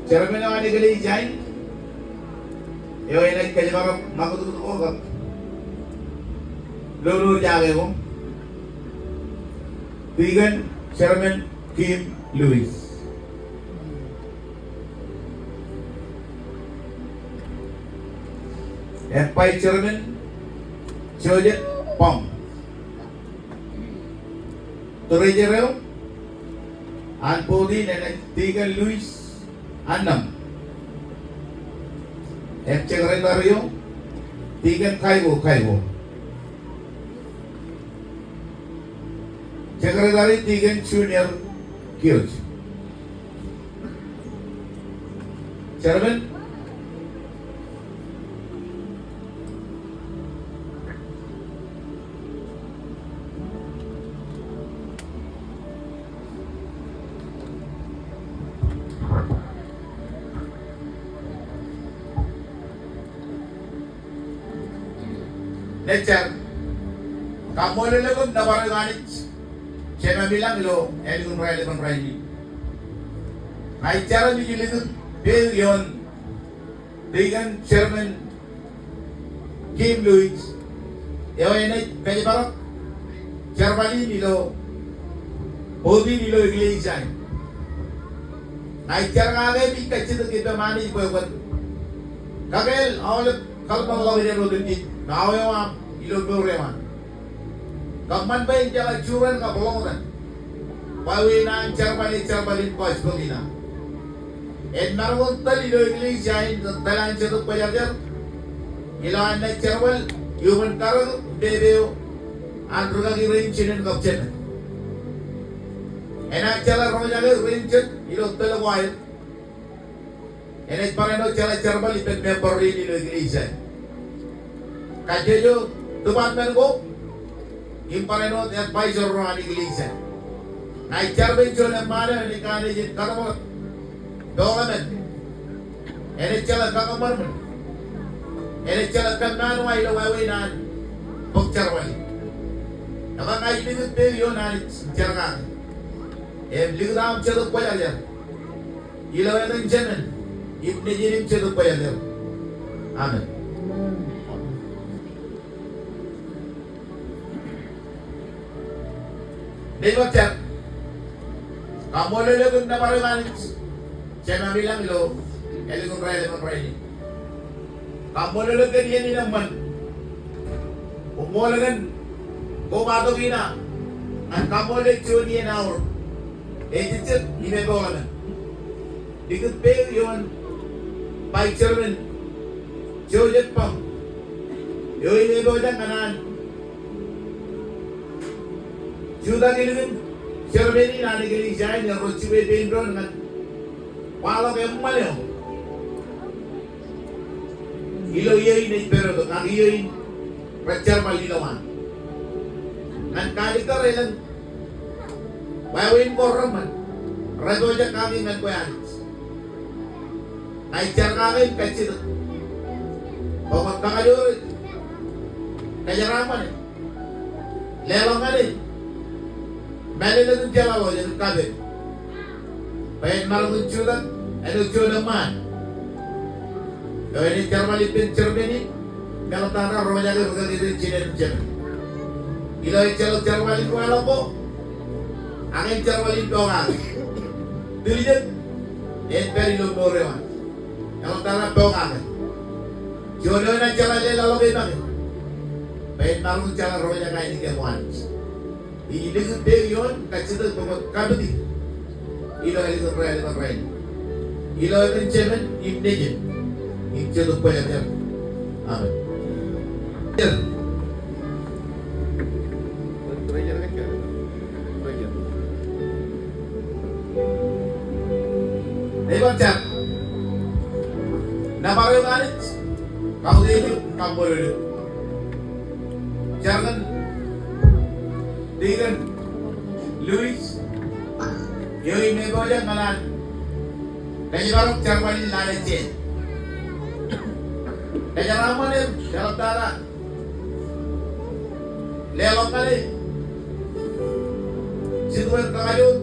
chairman आने के लिए जाएं ये वाला कई बार मांगो तो होगा लोग जागे वो vegan chairman Kim Lewis Empire chairman Joseph Pong Treasurer and body and vegan Louis Annam Secretary vegan Kaiwo Secretary vegan Junior Kios Chairman Nature kamu lelaki nabar ganit cuma bilang lo eligun rai Aicara dijilikan billion dengan chairman Kim Lewis yang ini kaya barak Jermani nilo Bodi nilo Indonesia Aicara ngagay pikacit kita mani buat kagel awal kalau mengalami rodin Now you are Ilobureman. Kaman ba yung jalan juran ka bolongan? Bawi na ang charbalin pas pagina. And naroon tali do English jain talan chatu pajajar. Ilan na charbal human karo debeo andruga ki rinchinen kapchen. Enak chala rojaga rinchet ilo telawai. Enak pareno chala charbal ipet member rin ilo English jain. Kajejo department ko impareno advisor ro ani gilisa na charbe chole mare ni kane jit kadamo dogamen ene chala kakamar ene chala kannan wa ilo wa nan bokchar wali aba ngai ni te yo na charga em ligram chalo paya ilo ene jenen ibne jirim chalo paya amen Dewa kamu lelaki na pareman cuma bilang lo eligun rai kamu lelaki dia ni naman umolagan kumato gina ang kamu lelaki ni na or ejit ine bolan dikit pe yon by chairman Joseph Pong yo ine bolan kanan Juda gilin Cermeni nani gili jain yang roci bebe indron kan walau kemaleo ilo yei nei pero to kagi yei pacar malilawan kan kali ka relan bawin korman rago ja kami ngan kuyan ai car kami kacit bawa kayo kajaraman lelong ada मैंने तो चला वो जब काबे pan मारो तो चूड़ा ऐसे चूड़ा मान तो ini cermali pin cermeni kalau tanah roja ke ruga itu cinen cinen ilo celo cermali ko aloko angin cermali doang dilihat peri lo borewan kalau tanah doang jodoh na cela lalu bintang pan मारो cela roja kayak ini kemuan Iligun yon kacita kabadi ilo eligun rai ilo eligun cemen imnejen imcedo payakar amen Dewan cak na baru ngarit kau dulu kamu dulu jangan Vegan Louis Yoi Meboja Malan Kajibarok Charwali Lalache Kajaramaner Sharaptara Lelong Kali Situan Kakayut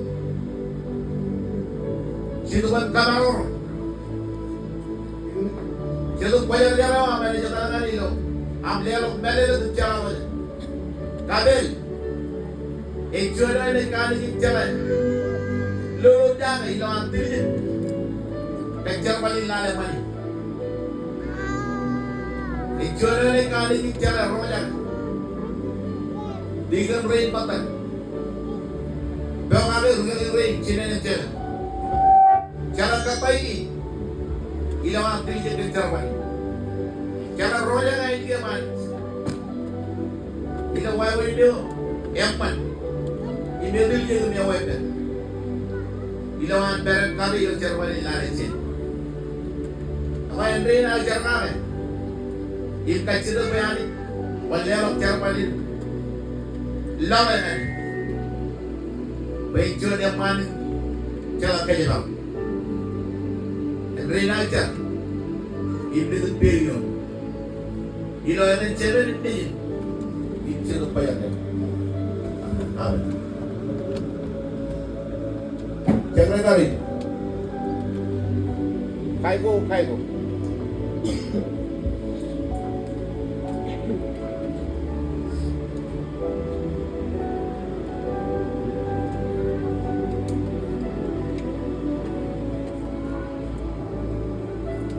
Situan Kamaror Jadi bayar jarawa mana jatah kali lo. Ambil lo mele lo jarawa. Kabel. Ejora ini kali jalan. Lo jaga ilo antir. Kejar balik lale mani. Ejora ini kali jalan rojak. Digan rain patang. Bawa ambil rain cina jalan. Jalan kapai. Ilo antir je kejar balik. Jalan rojak ini dia mani. Ilo wae dia empat. Ini dia dunia wae. Ilawan bereng kali yo cerwali lare. Apa yang rena cerna? Il kacida bayani. Walle lo cerwali lawan. Baik jo dia man cala kaya. Rena cer. Ibnu tu periyo. Ilo yang cerna ni. Itu payah. Amin. Jangan kali. Kaigo.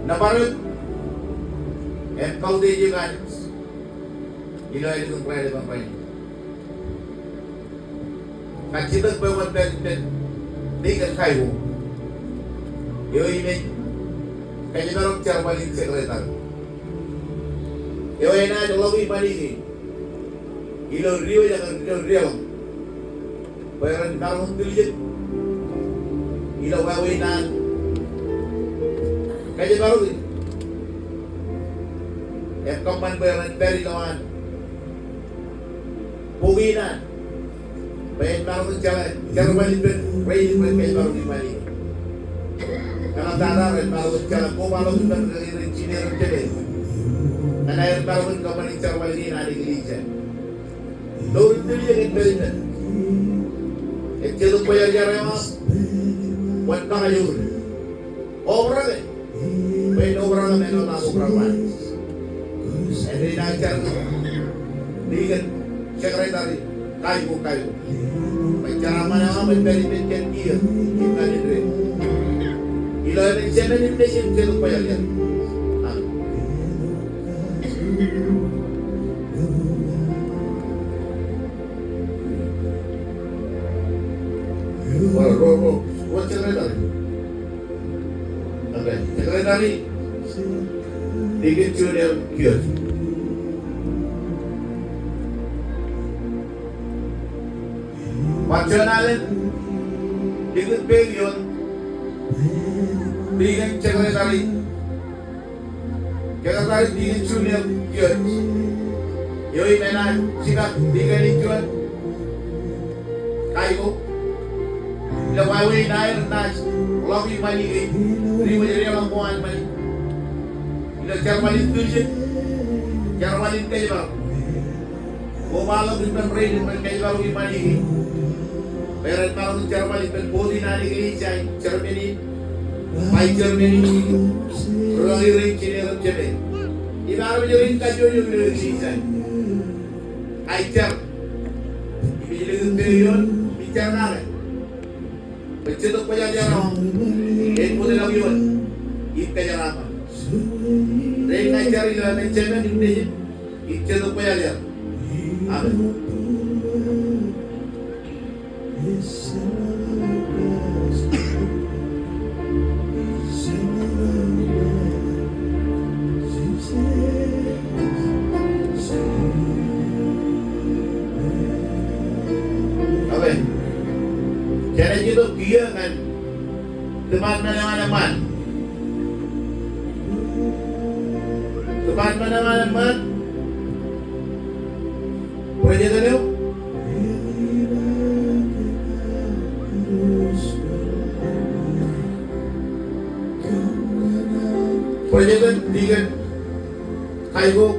Naparut. Kau di juga. Ilo itu pernah dipakai. Kacitak bawa dan Digan kaigo. Yo ini kaya narok charbalin sekretar. Yo ena jologi mani. Ilo rio jangan rio. Bayaran karung tulis. Ilo kawinan. Kaya narok. Kaman bayaran peri lawan. Puginan. Bayan baru jalan balik rain baru di balik. Karena tanah baru jalan ko baru dari engineer jadi. Karena air baru kembali balik ini ada gereja. Dulu itu dia yang beri. Itu bayar jarak buat kayur. Orang ni, bayan orang ni nak orang mana. Ini nak jalan dengan sekretari. Kaigo. Bicara mana memberi pengen dia, kita ini. Ilo yang jangan ini yang bayar dia. Roh, buat sekretari. Oke, sekretari. Dikit junior kios. Macanalan dengan bagian dengan sekretari dengan junior kios. Yoi menan sikap dengan ijuan kaigo lawai nair nas lagi mani ribu jadi orang puan mani ila jarmalin tujuh jarmalin kayak Bumalo dengan rain dengan kayak di mani Berat malam Jerman itu bodi nari gereja Germany, by Germany, Roy Ring General Jebe. Ibarat jadi kajo yang gereja. Aijar, ini jadi period bicara. Begitu pelajaran, yang boleh lakukan, itu pelajaran. Ring aijar itu ada Jerman itu pelajaran. Amin. Cara itu dia kan teman mana-mana boleh jadi Proyeknya tiga kaigo.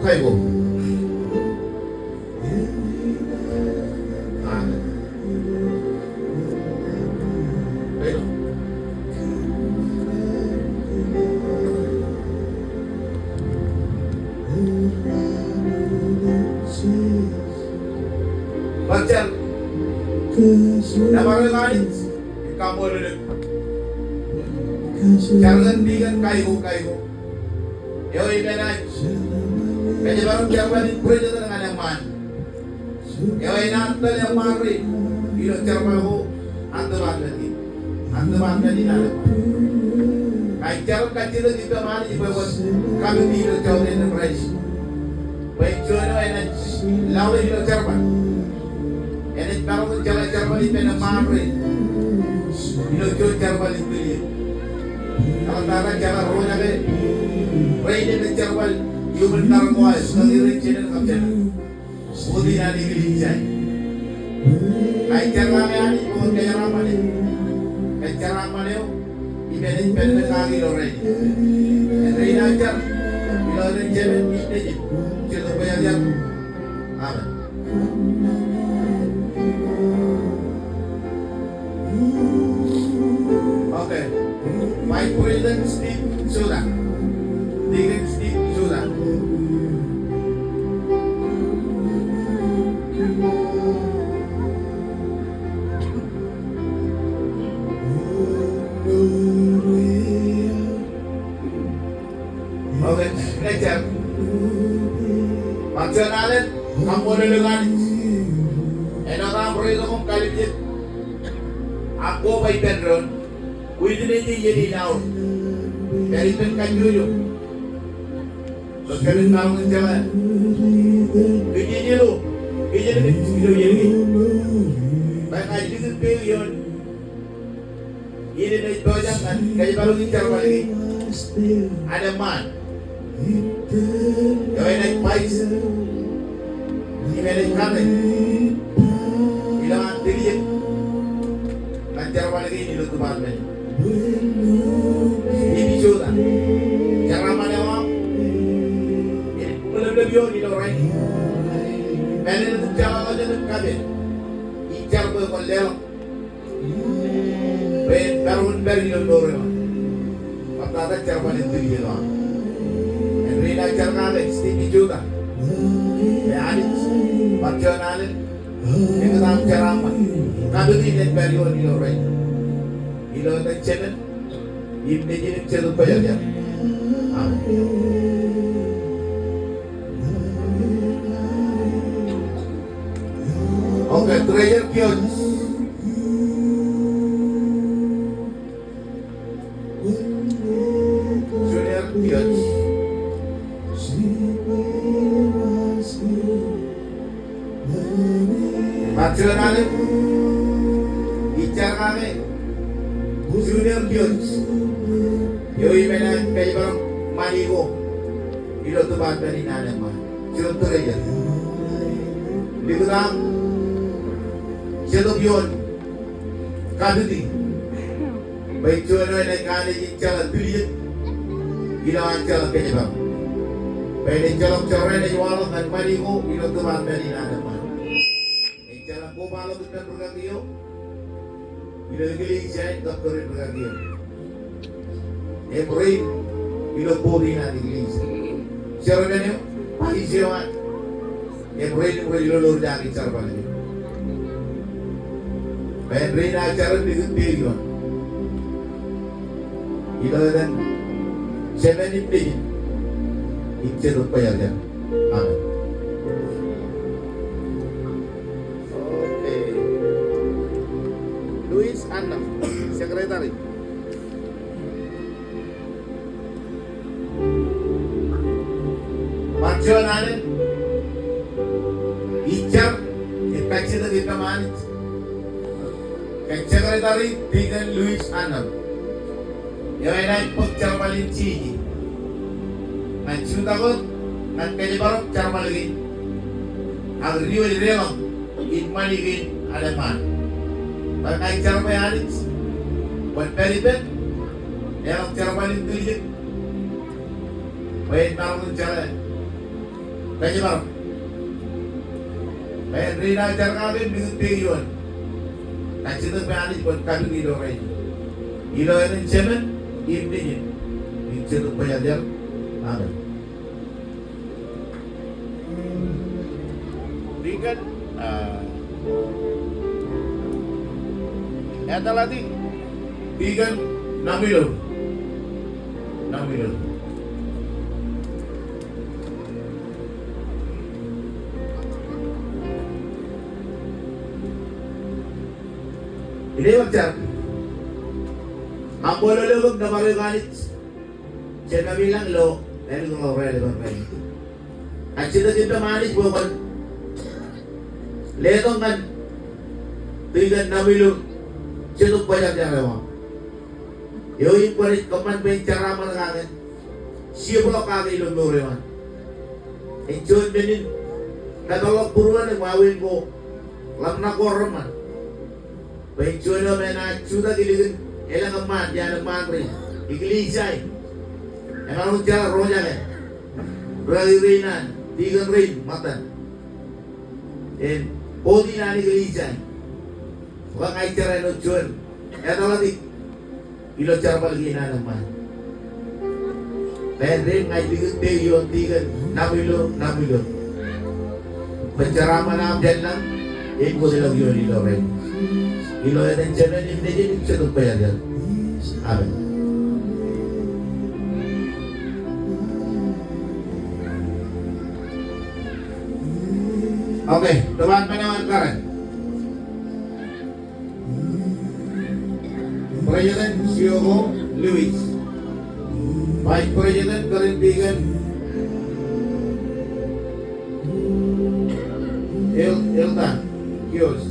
cer. Nabar lain kamu lelek. Jangan digan kayu. Yo ibenai. Kaya baru jawaban purida dengan yang man. Yo inantal yang mari. Ilo cermahu antaban lagi. Antaban lagi nala. Kaya cer kacil kita mari ibawan kami ilo jauh dengan price. Baik jono enak lawan ilo cerman. Enak baru cerman itu yang mari. Ilo jauh cerman itu dia. Kalau tak cara rohnya ke, baik dia cerman. Human turmoil sendiri channel kapten. Budi nadi gelinjai. Kaitan kami ani pun kaya ramane. Kaitan ramane o. Ibenin pernah lagi loreng. Entri najar. Bila ada jalan ini je. Kita bayar dia. Amen. Okay. My president Steve sudah. Dengan Steve sudah. Okay, next. Macanalan, kamu lelungan. Enaknya berita kong kalibit. Ako by Pedron, within jadi now. Dari penkanjuyo. Sekarang namun jalan. Kerja lo, kerja ni jadi. Baik aja tu pilihan. Ini dari banyak kan, kerja baru ni cara lagi. Ada man. Kau naik pais. Ini naik kamera. Hilang diri. Lancar lagi di luar tempat ni. Ini juga. Cara mana awak? Lebih di orang ini. Mana itu jalan aja tu kabel. Ijar berkolel. Berun beri lorong. Patah cara mana itu dia doang. Rina cara kabel sini juga. Yani pacaran ini dalam cara apa? Kabel ini beri di lorong. Ilo tak cedek. Ini jadi cedek bayar dia. Okay, treasure kiosks. Junior kiosks. Pacaran bicara kami. Junior kiosks. Yoi mana kayak manigo. Ilo tu bahasa ni nana mah. Junior treasure. Dikulang. Jatuh bion, kadudi. Baik cuaca ni kane jalan tulis, hilang jalan kejebak. Baik jalan jalan ni walau dan marigo, hilang tempat dari nada mana. Jalan ko malu tu kan bergantiyo, hilang geling jai doktor bergantiyo. Beri, hilang bodi nanti geling. Jalan ni, pagi jalan. Beri lulur dari jalan ni. Beri ajaran di video. Ilo dan seven ini itu rupanya dia. Amin. Okay. Luis Anna, sekretari. Macam ijar kita kita manis. Sekretari dengan Luis Anam. Yang enak pecah paling tinggi. Nanti takut, nanti baru cara lagi. Agar dia direlak, iman ingin ada man. Pakai cara bayar, buat peribet, yang cara paling tinggi. Baik tahu cara, kaji baru. Baik rina cara kami dengan period. Nanti tu bayar buat kami di luar ini. Di luar ini cemen, ini tu bayar dia. Amin. Dengan Eta lagi tigan namilur. Ini macam ang bololog na mariganit. Siya na bilang lo, dahil kung relevant pa ito. At siya na manis bukan letong kan tigan namilur. Siya nung banyak yang lewat. Yung palit kaman bencara manangan. Siya pula kaki lumurewan. Enjoy menin. Katolog puruan ng mawin ko. Lam na korman. Enjoy na mena chuda giligin. Elang aman yan ang magri. Ikilisay. Emang cara roja kan. Beririnan. Tigan rin matan. En podi na ikilisay. Wag ay cara no chuan. Eto lagi. Ilo cara palgina naman. Pwede ngay tigan tayo tigan namilo. Penceraman na dyan lang, ko silang yun ilo rin. Ilo yan dyan na hindi siya tupaya dyan. Amen. Okay, tumahan pa naman Karen. President Siogo Luis, Vice President Karintigan Elta Kios,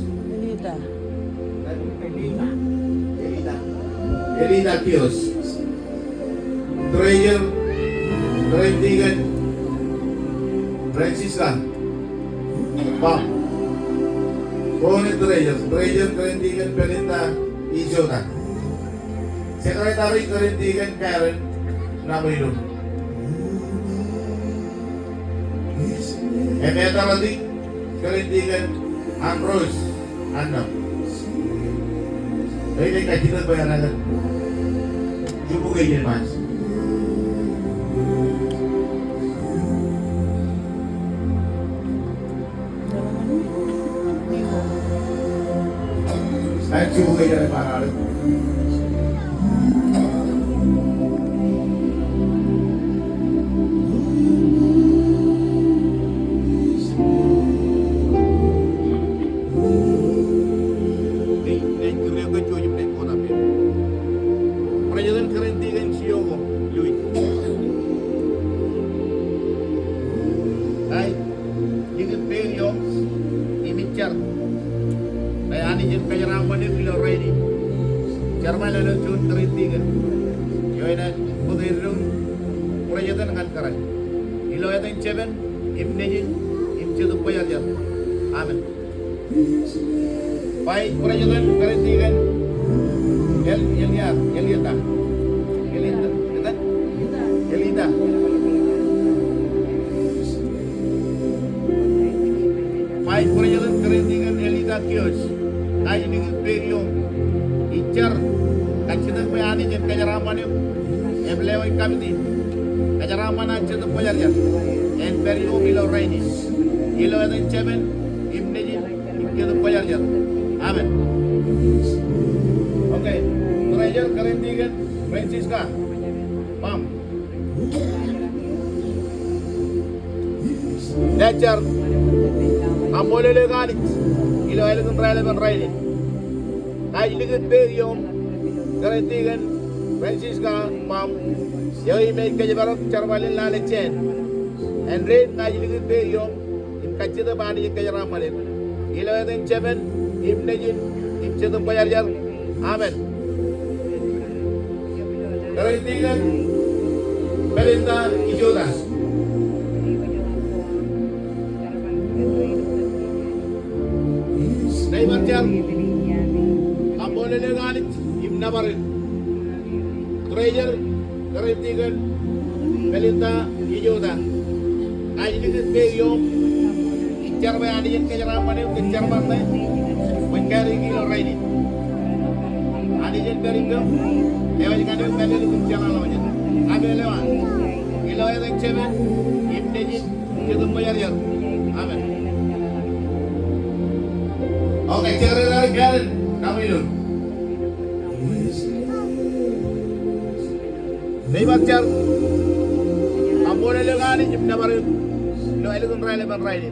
Elita Kios, Treasure Karintigan Francisca Pam, Bonnet Treasure Karintigan Belinda Ijota, Secretary Karintigan Karen Namilo. Emeta Ladik Karintigan Ambrose Annam. Ay kajitan bayaran. Cubo kayo mas. Ay cubo kayo para. Amen. Baik, President Karintigan Elita. Baik, President Karintigan Elita Kios. Ay ini beliau icar kacitan bayani jen kajaraman yuk. Eblewa ikamiti. Kajaraman aja tu payar ya. En beliau bilau raini. Ilo ada cemen ibneji itu payar ya. Amen. Okay, Treasure Karintigan Francisca Pam Nature Amolele Galit Ilo Elegan Relevant Riding Ay Ligan Berium Karintigan Francisca Pam Yoi make Kajabarok Charvalin Lalechen and Rain Ay Ligan Berium in Kachita Bani Kajaramalin Ilo Eden Chemen Ibnejin Ibchetum Payarjar Amen. Karintigan Belinda Ijota Naimarjar Ambolele Galit Ibnabarin Treasure Karintigan Belinda Ijota Ajlikin Beyom Icar Bayaniin Kajaraman Icar Barne Mencari Gilo Raini Adijan Beringam Ewa jikane mele lu bicara lawannya. Abe lewan. Ilo yang cewek ibneji itu bayar. Amen. Oke, cari dari kalian. Kamu itu. Daybacer. Ambon lengan ini jemna baru. Lo elokun rai.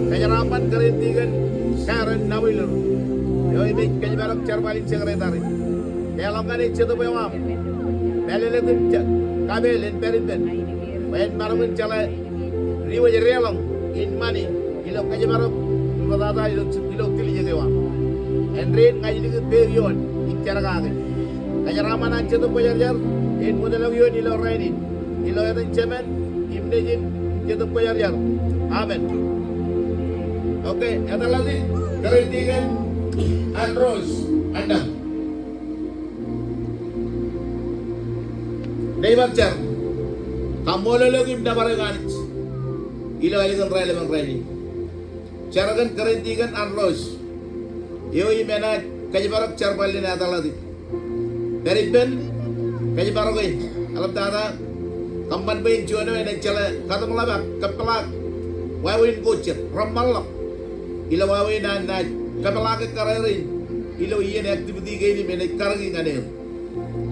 Kajaraman kerintikan Karen Nabilur. Yo ini kajarak cerbalin sekretari. Kelongan ini cetu bewam. Belelekun kabelin perin. Bayan marun cala riwa jerelong in money. Ilo kajarak badada ilo tili jedewa. Endrin ngaji dikit period ikjaragage. Kajaraman cetu bejar in modelang yon ilo rainin. Ilo yang cemen imdejin cetu bejar. Amen. Oke, ada lagi kerintikan Andros Andam. Daybacer. Kamu lagi mendapat ilo alikan rai. Carakan kerintikan Andros. Yo imena kajibarak carbalin ada lagi. Dari ben kajibarak ini. Alam tata kampan bayin juana yang cala kata melabak kepelak. Wawin kucir ramalak. Ilo wawin na kepelak kararin. Ilo iyan aktiviti kaini mena karagi nganen.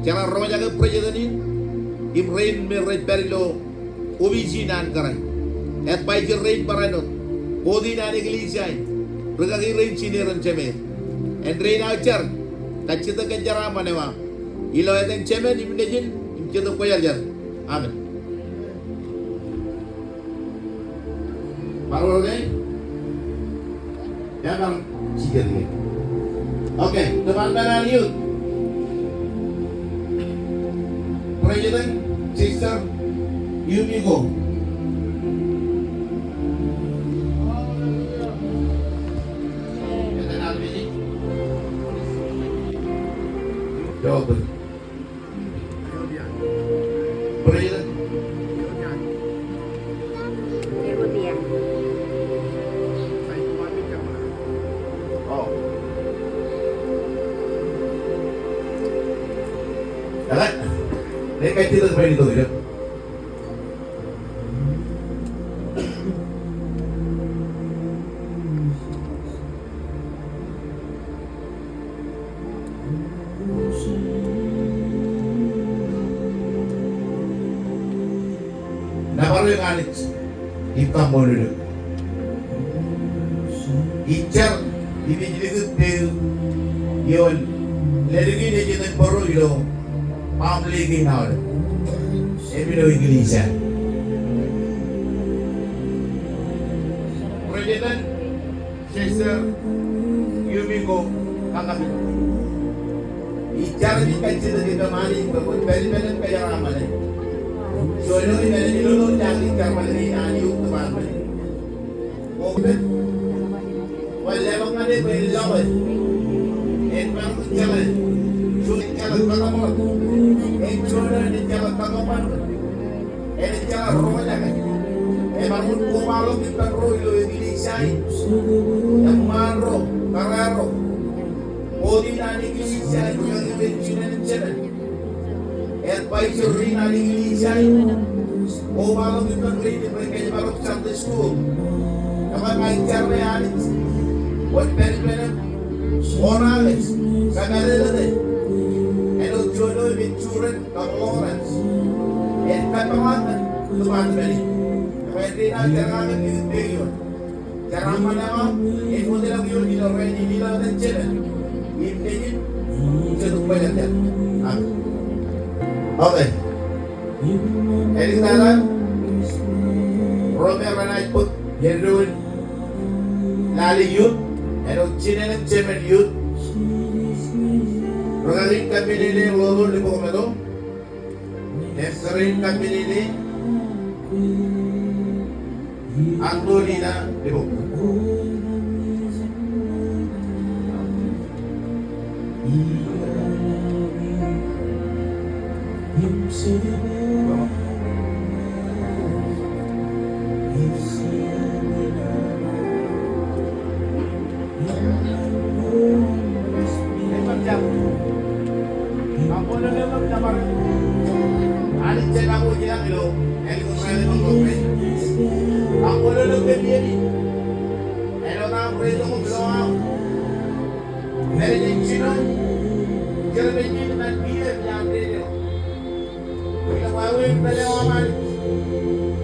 Cara roja ke presiden imrain merit perilo obisi nan karai. Et baikir rain parano. Odi nan iglisai. Berkaki rain cineran cemen. En rain ajar. Kacita kenjara manewa. Ilo eten cemen imnejin imcetu koyaljar. Amen. Baru oke? Ya bang, sikit lagi. Oke, teman-teman yuk. Presiden Sister Yumiko. Jawab. Presiden. Oh. Dapat? Dia kayak tidak seperti itu, gitu. Nabaru yang alit, hitam bodoh. Icar, ini jadi gede. Yon, lagi dia jadi baru itu. Pamligi na ulit. Ebino iglesia. President Sister Yumiko kakaknya. Icar di kacil di temani berbeda kayak ramai. Soalnya ini dulu jangan karena ini aniu teman. Oke. Walau ada berlawan. Emang jalan. Sulit jalan pertama. Jalan di jalan pertama. Ini jalan rohnya kan. Emang pun malu kita roh itu Indonesia. Yang maro, kararo. Odi nani Indonesia itu yang Indonesia. Advisory nani Indonesia. Oh malu kita beri mereka yang baru Sunday school. Apa ngajar realis. Buat benar-benar orang kadang-kadang elo jodoh bincuran kamuran katakan tuan beri kemudian jangan itu cara mana model yang di luar ini di luar dan jalan ini jadi banyak oke ini sekarang Robert Ranai put Jerun Lali Youth elo chinen chemen Youth Ragaling kami nili lolo lipo komado. Nesarin kami nili Antolina lipo. Aku lulus ke dia ni. Hello, nak beri tu belum. Jeremy dengan dia yang dia. Bila wawin tanya amal.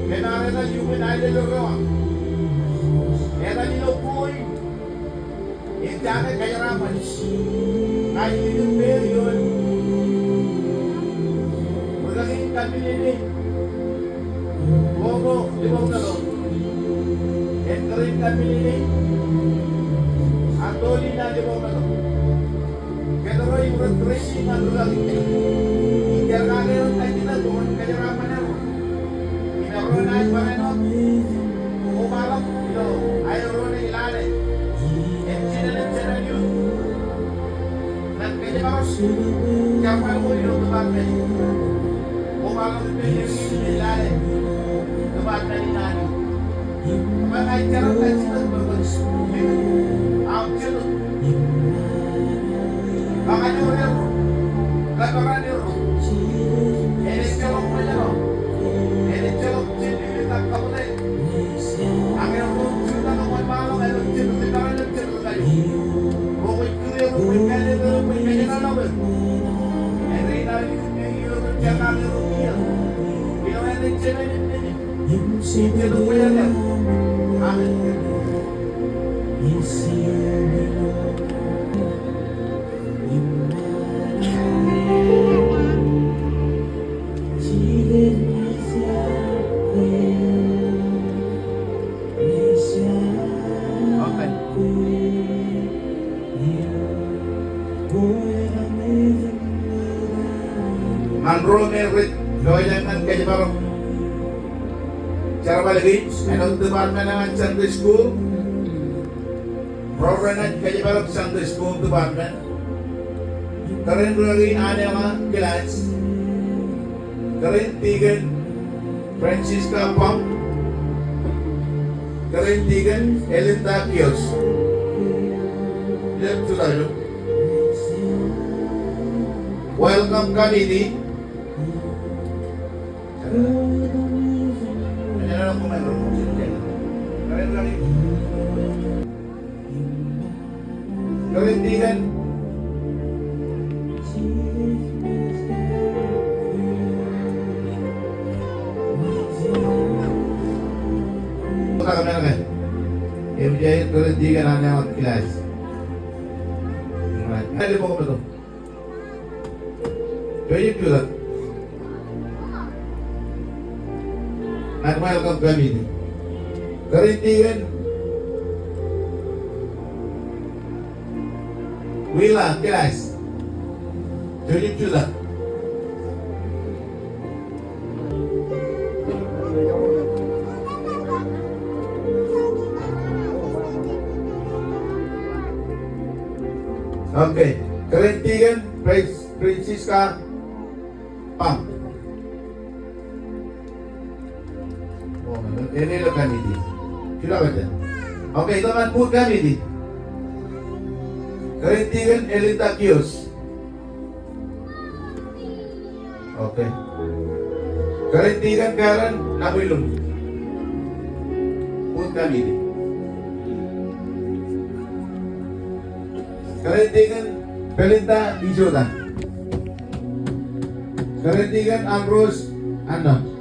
Kenapa na human idol doon? Kaya nilo poy. Injane kaya raman. Kahit yung period. Magiging kami nini. Bobo, di ba na doon? Entering kami nini. Antoli na di ba na doon? Kaya rin yung tracing na doon. Kaya kaya yung kanya na doon, kaya raman na doon. Inaronahan pa rin doon. Umalap, ayaw rin na ilalim. Channel yun. Kaya ba siapa mo yung tumakay? Umalap yung ilalim. Tumakay ni nani. Mga charot na sila bagus. Ang charot. Baka nyo rin. Kataran nyo. Ini charot pa nyo. Ini charot. Sinilitak ka mo na eh. Ang iyong kita ng mga malong ay charot. Tikaran ng charot kayo. Bukoy kuya mo. Bukoy kanya na lang. Bukoy kanya na lang. Ay rin na rin yung charot ng rupiya. Ginawa na yung charot nyo. Charot pa yan yan. Amen. Manro merit doyangan kaya barang cara balik anong department ng Sunday School program kaya barang Sunday School department karen lagi ada mga kelas karen tigan Francisca Pam karen tigan Elinda Kios lihat sudah yuk welcome kami di Karintigan kami na kan MJ karintigan hanya kelas ada mau betul jadi juga nak welcome kami ini karintigan Wila kelas jadi juga oke karintigan Francisca Pam ini adalah kami ini sudah baca oke teman put kami ini Karintigan Elinda Kios oke Karintigan Karen Nabilum put kami ini Karintigan Belinda Ijodan Karintigan Ambrose Anam